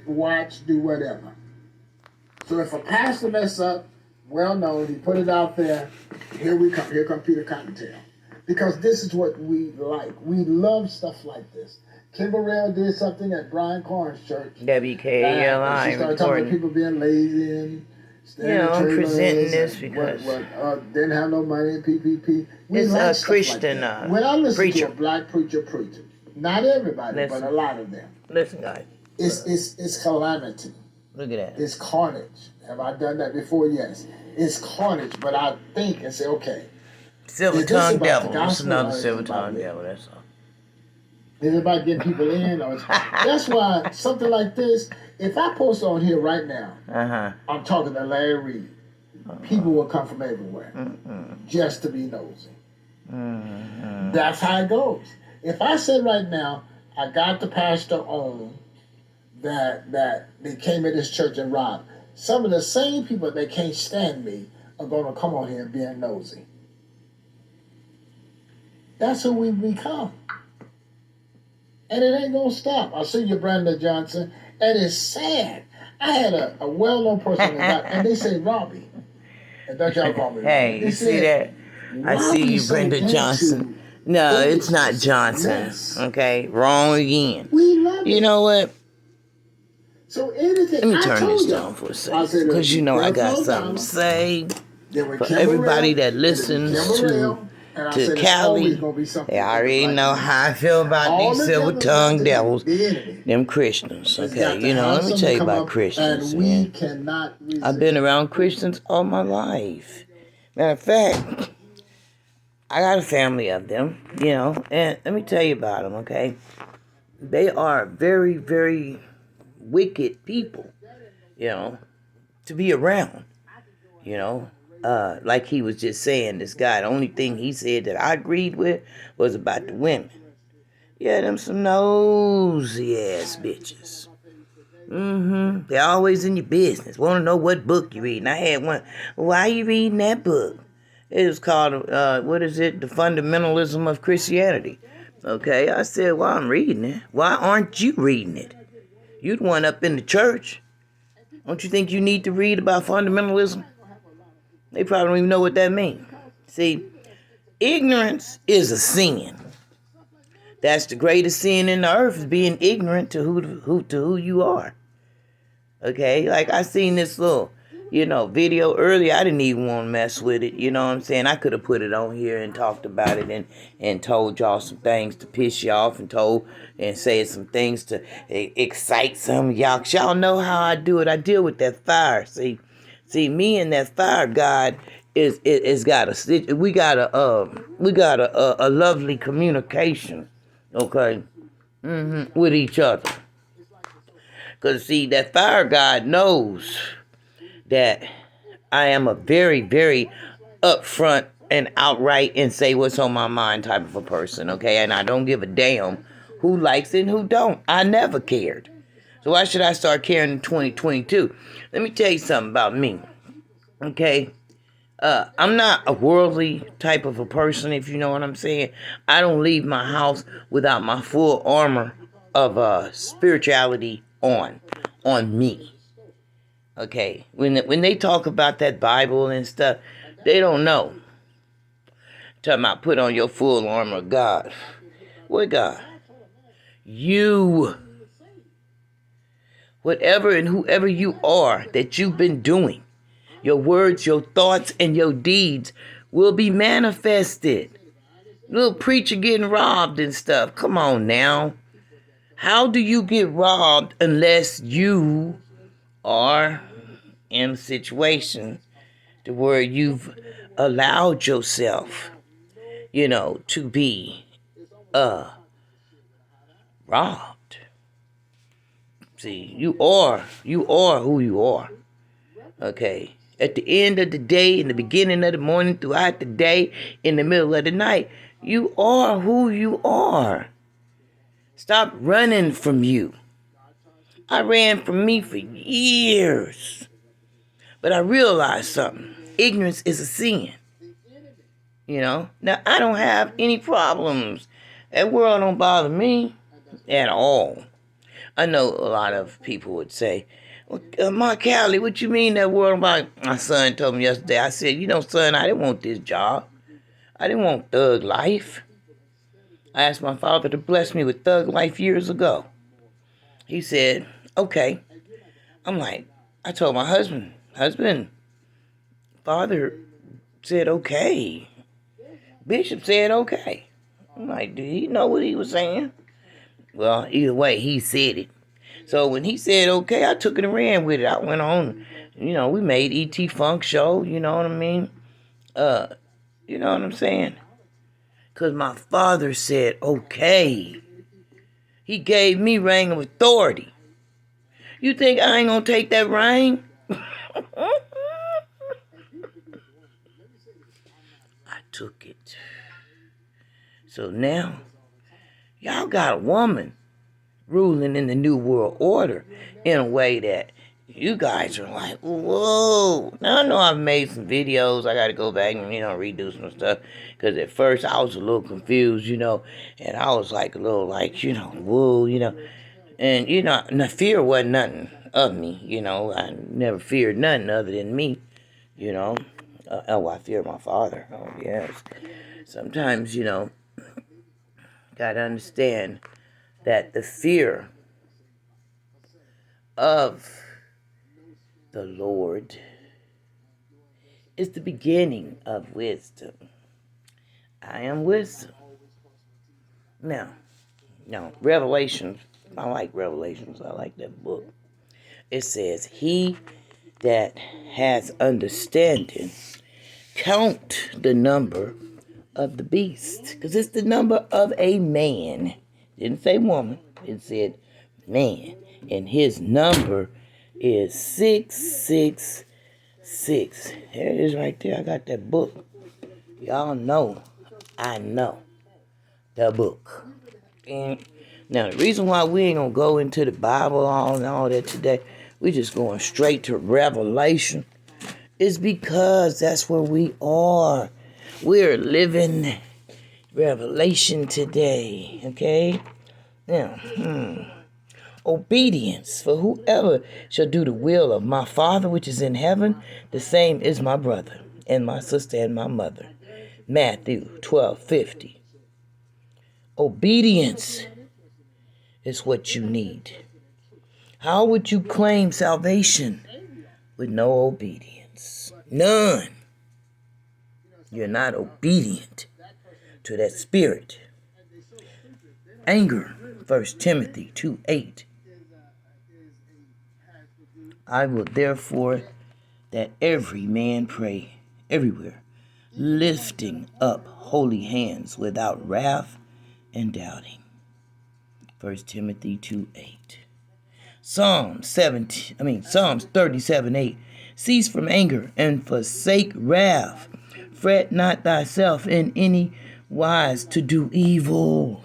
watch, do whatever. So if a pastor mess up, well known, he put it out there, here we come, here come Peter Cottontail. Because this is what we like. We love stuff like this. Kimberell did something at Brian Corn's church. WKALI. She started talking about people being lazy and I'm presenting this because didn't have no money in PPP. It's like a Christian like when I listen preacher. to a black preacher, not everybody, but a lot of them. Listen, guys. It's calamity. Look at that. It's carnage. Have I done that before? Yes. It's carnage, but I think and say, okay. Silver tongue devil. It's another silver tongue devil, that's all. Is it about getting people in? That's why something like this, if I post on here right now, I'm talking to Larry Reed, people will come from everywhere just to be nosy. That's how it goes. If I said right now, I got the pastor on that they came in this church and robbed, some of the same people that can't stand me are going to come on here and being nosy. That's who we've become. And it ain't going to stop. I see you, Brenda Johnson, and it's sad. I had a well-known person and they say Robbie. And don't y'all call me Robbie. Hey, you see that? I see you, Brenda Johnson. No, it's not Johnson. Yes. Okay, wrong again. We love it. You know what? So anything. Let me turn this down for a second, because you know I got something to say for everybody that listens to WKALI. They already know how I feel about these silver tongue devils, them Christians. Okay, you know, let me tell you about Christians. I've been around Christians all my life. Matter of fact, I got a family of them, you know, and let me tell you about them, okay? They are very, very wicked people, you know, to be around, you know. Like he was just saying, this guy, the only thing he said that I agreed with was about the women. Yeah, them some nosy ass bitches. They're always in your business. Want to know what book you reading. I had one. Why are you reading that book? It was called, what is it? The Fundamentalism of Christianity. Okay, I said, well, I'm reading it. Why aren't you reading it? You'd one up in the church. Don't you think you need to read about fundamentalism? They probably don't even know what that means. See, ignorance is a sin. That's the greatest sin in the earth, is being ignorant to who you are. Okay, like I seen this little, video earlier. I didn't even want to mess with it. You know what I'm saying? I could have put it on here and talked about it and told y'all some things to piss you off and said some things to excite some of y'all. 'Cause y'all know how I do it. I deal with that fire. See, me and that fire God is got a we got a lovely communication, okay, with each other. 'Cause see, that fire God knows that I am a very, very upfront and outright and say what's on my mind type of a person, okay? And I don't give a damn who likes it and who don't. I never cared. So why should I start caring in 2022? Let me tell you something about me, okay? I'm not a worldly type of a person, if you know what I'm saying. I don't leave my house without my full armor of spirituality on me. Okay, when they talk about that Bible and stuff, they don't know. Talking about put on your full armor of God. What God? You. Whatever and whoever you are that you've been doing, your words, your thoughts, and your deeds will be manifested. Little preacher getting robbed and stuff. Come on now. How do you get robbed unless you are in a situation to where you've allowed yourself, to be robbed? See, you are who you are. Okay. At the end of the day, in the beginning of the morning, throughout the day, in the middle of the night, you are who you are. Stop running from you. I ran from me for years. But I realized something. Ignorance is a sin. Now, I don't have any problems. That world don't bother me at all. I know a lot of people would say, well, WKALI, what you mean that word about? My son told me yesterday. I said, son, I didn't want this job. I didn't want thug life. I asked my father to bless me with thug life years ago. He said, okay. I'm like, I told my husband, father said okay. Bishop said okay. I'm like, did he know what he was saying? Well, either way, he said it. So when he said okay, I took it and ran with it. I went on, we made E.T. Funk show, you know what I mean? You know what I'm saying? Because my father said okay. He gave me reign of authority. You think I ain't gonna take that reign? I took it. So now, y'all got a woman ruling in the New World Order in a way that you guys are like, whoa. Now, I know I've made some videos. I got to go back and, redo some stuff. Because at first I was a little confused, and I was like a little like, whoa, And, the fear wasn't nothing of me, I never feared nothing other than me, I fear my father. Oh, yes. Sometimes, got to understand that the fear of the Lord is the beginning of wisdom. I am wisdom. Now, Revelations, I like Revelations. I like that book. It says, he that has understanding, count the number of the beast. Because it's the number of a man. It didn't say woman. It said man. And his number is 666. There it is right there. I got that book. Y'all know I know the book. And now, the reason why we ain't going to go into the Bible and all that today, we just going straight to Revelation, is because that's where we are. We're living Revelation today, okay? Now, obedience, for whoever shall do the will of my Father which is in heaven, the same is my brother and my sister and my mother. Matthew 12:50. Obedience is what you need. How would you claim salvation with no obedience? None. You're not obedient to that spirit. Anger, 1 Timothy 2:8. I will therefore that every man pray everywhere, lifting up holy hands without wrath and doubting. 1 Timothy 2:8. Psalms 37:8. Cease from anger and forsake wrath. Fret not thyself in any wise to do evil.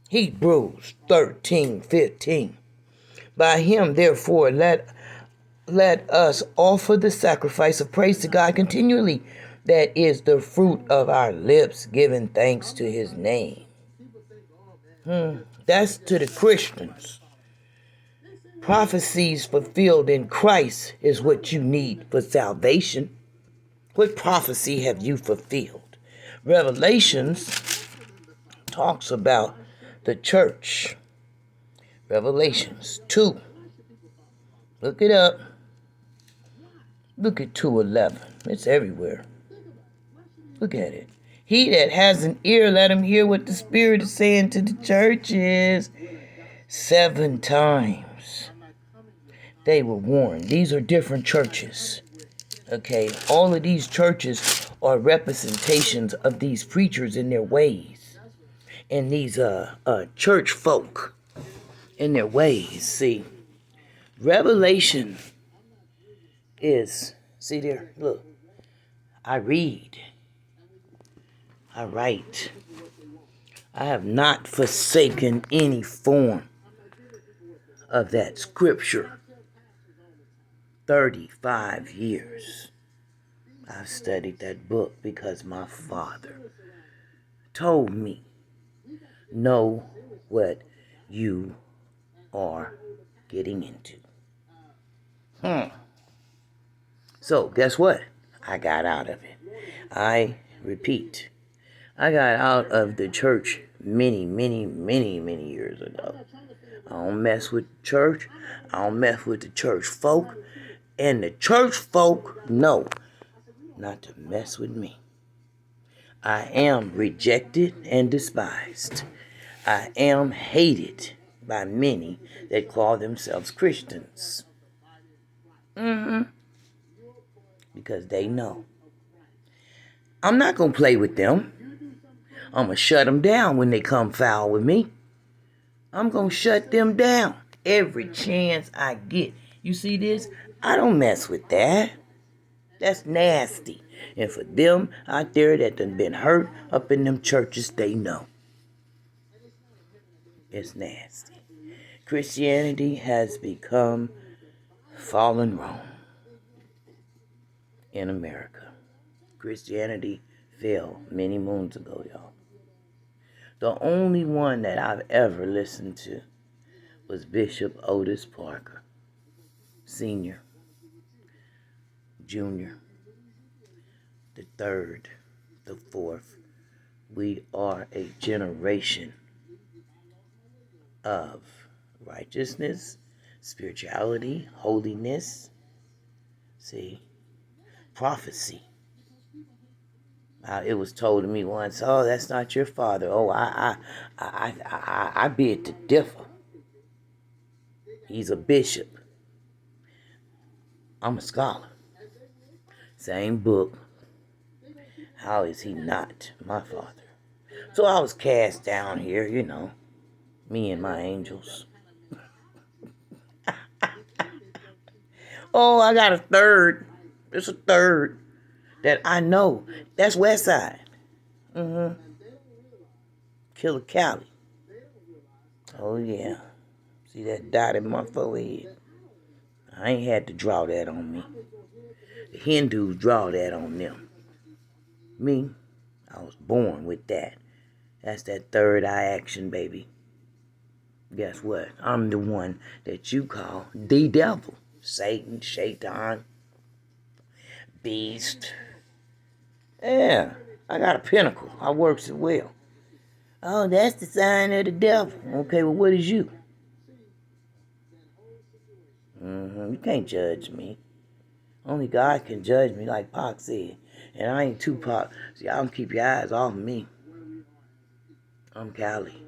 Hebrews 13:15. By him, therefore, let us offer the sacrifice of praise to God continually. That is the fruit of our lips, giving thanks to his name. That's to the Christians. Prophecies fulfilled in Christ is what you need for salvation. What prophecy have you fulfilled? Revelations talks about the church. Revelations 2. Look it up. Look at 2:11. It's everywhere. Look at it. He that has an ear, let him hear what the Spirit is saying to the churches. 7 times they were warned. These are different churches. Okay, all of these churches are representations of these preachers in their ways, and these church folk in their ways. See, Revelation is, see there, look, I read, I write. I have not forsaken any form of that scripture. 35 years I've studied that book because my father told me, know what you are getting into. So, guess what? I got out of it. I repeat, I got out of the church many years ago. I don't mess with the church. I don't mess with the church folk. And the church folk know not to mess with me. I am rejected and despised. I am hated by many that call themselves Christians. Because they know. I'm not going to play with them. I'm going to shut them down when they come foul with me. I'm going to shut them down every chance I get. You see this? I don't mess with that. That's nasty. And for them out there that done been hurt up in them churches, they know. It's nasty. Christianity has become fallen Rome in America. Christianity fell many moons ago, y'all. The only one that I've ever listened to was Bishop Otis Parker, Sr., Jr., the third, the fourth. We are a generation of righteousness, spirituality, holiness, prophecy. It was told to me once, oh, that's not your father. Oh, I beg to differ. He's a bishop. I'm a scholar. Same book. How is he not my father? So I was cast down here, me and my angels. Oh, I got a third. There's a third that I know. That's West Side. WKALI. Oh, yeah. See that dot in my forehead? I ain't had to draw that on me. The Hindus draw that on them. Me, I was born with that. That's that third eye action, baby. Guess what? I'm the one that you call the devil. Satan, Shaitan, beast. Yeah, I got a pinnacle. I works it well. Oh, that's the sign of the devil. Okay, well, what is you? You can't judge me. Only God can judge me, like Pac said. And I ain't Tupac. So y'all can keep your eyes off of me. I'm Cali.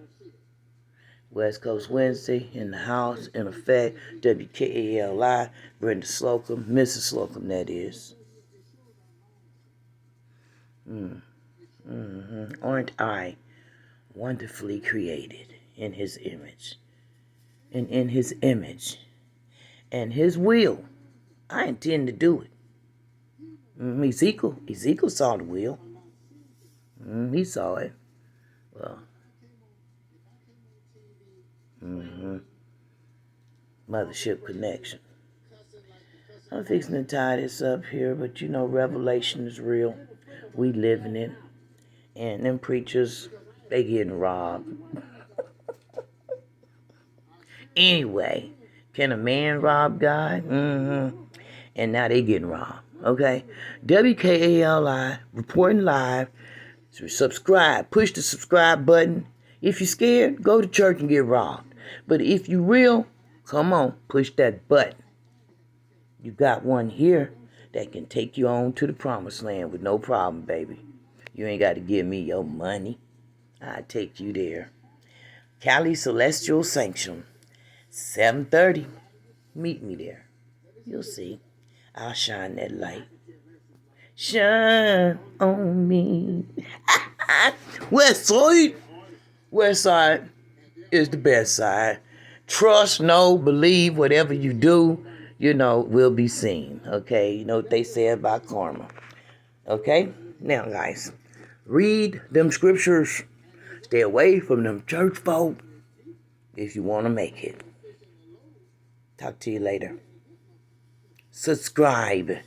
West Coast Wednesday, in the house, in effect, WKALI, Brenda Slocum, Mrs. Slocum, that is. Aren't I wonderfully created in his image? And in his image and his will, I intend to do it. Ezekiel saw the will. He saw it. Well, Mothership Connection. I'm fixing to tie this up here, but revelation is real. We live in it. And them preachers, they getting robbed. Anyway, can a man rob God? And now they getting robbed. Okay? WKALI, reporting live. So subscribe. Push the subscribe button. If you're scared, go to church and get robbed. But if you real, come on, push that button. You got one here that can take you on to the promised land with no problem, baby. You ain't got to give me your money. I'll take you there. Cali Celestial Sanction, 7:30. Meet me there. You'll see. I'll shine that light. Shine on me. West Side is the best side. Trust, know, believe, whatever you do, will be seen. Okay? You know what they say about karma. Okay? Now, guys, read them scriptures. Stay away from them church folk if you want to make it. Talk to you later. Subscribe.